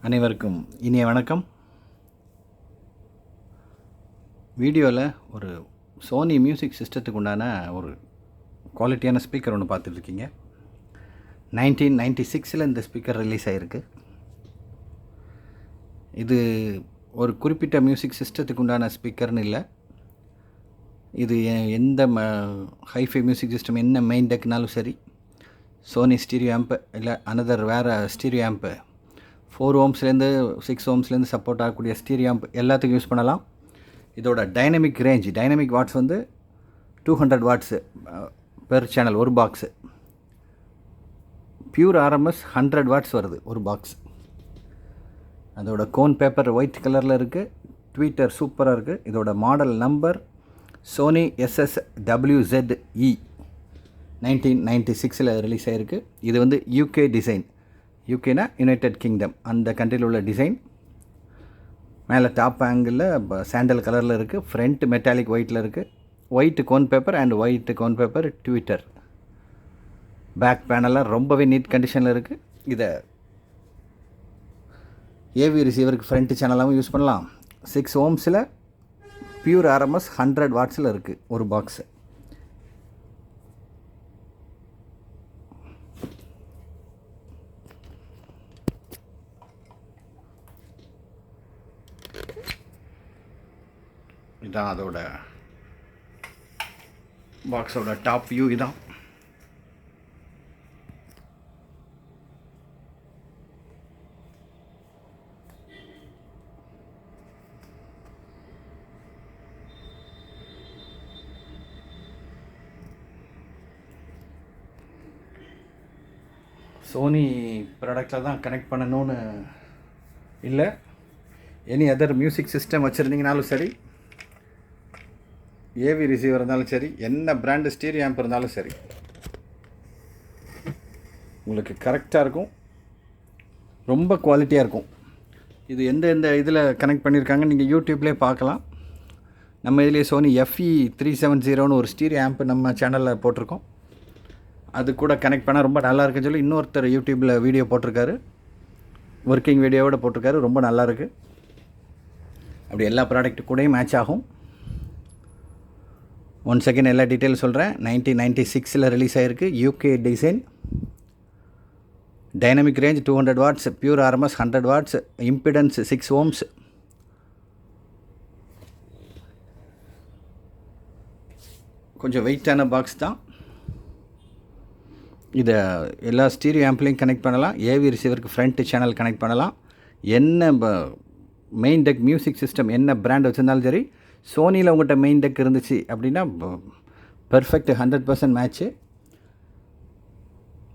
அனைவருக்கும் இனிய வணக்கம். வீடியோவில் ஒரு சோனி மியூசிக் சிஸ்டத்துக்கு உண்டான ஒரு குவாலிட்டியான ஸ்பீக்கர் ஒன்று பார்த்துட்ருக்கீங்க. 1996 இந்த ஸ்பீக்கர் ரிலீஸ் ஆகிருக்கு. இது ஒரு குறிப்பிட்ட மியூசிக் சிஸ்டத்துக்கு உண்டான ஸ்பீக்கர்னு இல்லை. இது எந்த ஹைஃபை மியூசிக் சிஸ்டம் என்ன மெயின் டெக்னாலும் சரி, சோனி ஸ்டீரியோ ஆம்பு இல்லை அனதர் வேறு ஸ்டீரியோ ஆம்பு 4 ohmsலேருந்து 6 ohmsலேருந்து சப்போர்ட் ஆகக்கூடிய ஸ்டீரியோ ஆம்ப் எல்லாத்துக்கும் யூஸ் பண்ணலாம். இதோட டைனமிக் வாட்ஸ் வந்து 200 வாட்ஸு பெர் சேனல் ஒரு பாக்ஸு. பியூர் ஆர்எம்எஸ் 100 வாட்ஸ் வருது ஒரு பாக்ஸ். அதோட கோன் பேப்பர் ஒயிட் கலரில் இருக்குது. ட்வீட்டர் சூப்பராக இருக்குது. இதோட model number Sony SSWZE 1996 release ஆகிருக்கு. இது வந்து யூகே டிசைன். யூகேனா யுனைடெட் கிங்டம், அந்த கண்ட்ரியில் உள்ள டிசைன். மேலே டாப் ஆங்கிளில் சாண்டல் கலரில் இருக்குது. ஃப்ரண்ட் மெட்டாலிக் ஒயிட்டில் இருக்குது. White cone paper and white cone paper tweeter. Back பேனலாக ரொம்பவே நீட் கண்டிஷனில் இருக்குது. இதை ஏவி ரிசீவருக்கு ஃப்ரண்ட் சேனலாகவும் யூஸ் பண்ணலாம். 6 ohmஸில் பியூர் ஆர்எம்எஸ் 100 வாட்ஸில் இருக்குது ஒரு பாக்ஸு. இதான் அதோட பாக்ஸோட டாப் வியூ. இதான் சோனி ப்ராடக்டில் தான் கனெக்ட் பண்ணணும்னு இல்லை. எனி அதர் மியூசிக் சிஸ்டம் வச்சுருந்தீங்கனாலும் சரி, ஏவி ரிசீவர் இருந்தாலும் சரி, என்ன பிராண்டு ஸ்டீரியோ ஆம்ப் இருந்தாலும் சரி, உங்களுக்கு கரெக்டாக இருக்கும். ரொம்ப குவாலிட்டியாக இருக்கும். இது எந்த இதில் கனெக்ட் பண்ணியிருக்காங்கன்னு நீங்கள் யூடியூப்லேயே பார்க்கலாம். நம்ம இதிலே சோனி FE370 ஒரு ஸ்டீரியோ ஆம்ப் நம்ம சேனலில் போட்டிருக்கோம். அது கூட கனெக்ட் பண்ணால் ரொம்ப நல்லா இருக்குன்னு சொல்லி இன்னொருத்தர் யூடியூப்பில் வீடியோ போட்டிருக்காரு. ஒர்க்கிங் வீடியோவோட போட்டிருக்காரு. ரொம்ப நல்லாயிருக்கு. அப்படி எல்லா ப்ராடக்ட்டு கூடயும் மேட்ச் ஆகும். ஒன் செகண்ட் எல்லா டீட்டெயில் சொல்கிறேன். 1996 ரிலீஸ் ஆகிருக்கு. UK design. Dynamic range 200 watts, pure RMS 100 watts, impedance 6 ohms. கொஞ்சம் வெயிட்டான பாக்ஸ் தான். இதை எல்லா ஸ்டீரியோ ஆம்ப்லையும் கனெக்ட் பண்ணலாம். ஏவி ரிசீவருக்கு ஃப்ரண்ட் சேனல் கனெக்ட் பண்ணலாம். என்ன மெயின் டெக் மியூசிக் சிஸ்டம் என்ன பிராண்ட் வச்சுருந்தாலும் சரி, சோனியில் உங்கள்கிட்ட மெயின் டெக் இருந்துச்சு அப்படின்னா பெர்ஃபெக்ட் 100% மேட்ச்சு.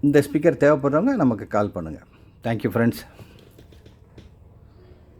இந்த ஸ்பீக்கர் தேவைப்படுறவங்க நமக்கு கால் பண்ணுங்கள். Thank you friends.